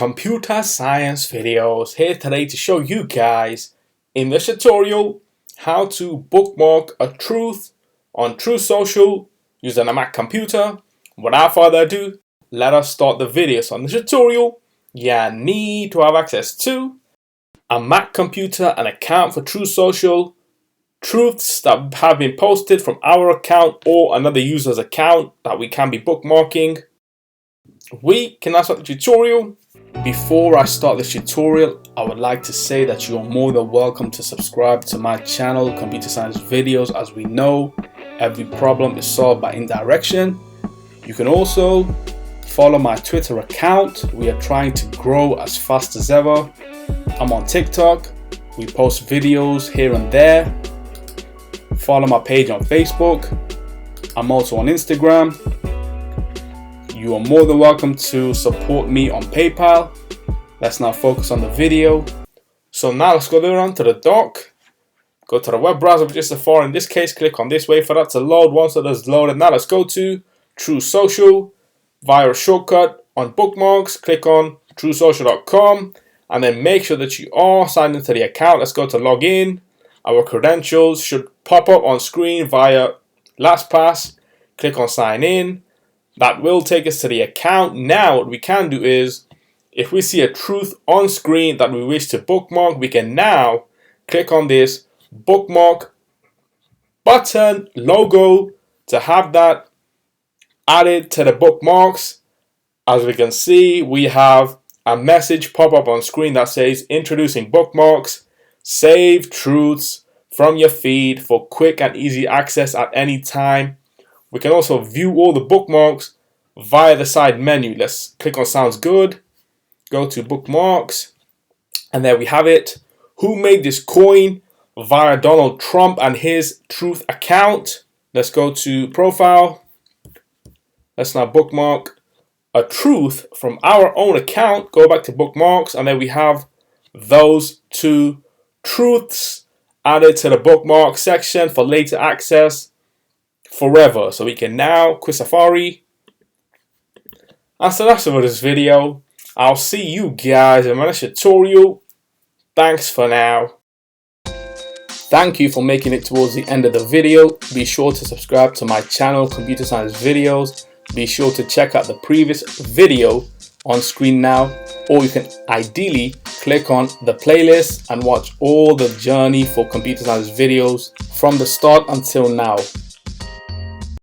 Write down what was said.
Computer Science Videos here today to show you guys in this tutorial how to bookmark a truth on Truth Social using a Mac computer. Without further ado, let us start the video. So on this tutorial, you need to have access to a Mac computer, an account for Truth Social, truths that have been posted from our account or another user's account that we can be bookmarking. We can now start the tutorial. Before I start this tutorial, I would like to say that you are more than welcome to subscribe to my channel, Computer Science Videos. As we know, every problem is solved by indirection. You can also follow my Twitter account. We are trying to grow as fast as ever. I'm on TikTok. We post videos here and there. Follow my page on Facebook. I'm also on Instagram. You are more than welcome to support me on PayPal. Let's now focus on the video. So now let's go down to the dock. Go to the web browser, which is Safari. In this case, click on this, wait for that to load. Once it is loaded, now let's go to Truth Social via a shortcut on bookmarks. Click on truthsocial.com and then make sure that you are signed into the account. Let's go to login. Our credentials should pop up on screen via LastPass. Click on sign in. That will take us to the account. Now what we can do is, if we see a truth on screen that we wish to bookmark, we can now click on this bookmark button logo to have that added to the bookmarks. As we can see, we have a message pop up on screen that says introducing bookmarks. Save truths from your feed for quick and easy access at any time. We can also view all the bookmarks via the side menu. Let's click on sounds good. Go to bookmarks. And there we have it. Who made this coin? Via Donald Trump and his truth account. Let's go to profile. Let's now bookmark a truth from our own account. Go back to bookmarks. And then we have those two truths added to the bookmark section for later access forever. So we can now quit Safari. And so that's it for this video. I'll see you guys in my next tutorial. Thanks for now. Thank you for making it towards the end of the video. Be sure to subscribe to my channel, Computer Science Videos. Be sure to check out the previous video on screen now, or you can ideally click on the playlist and watch all the journey for Computer Science Videos from the start until now.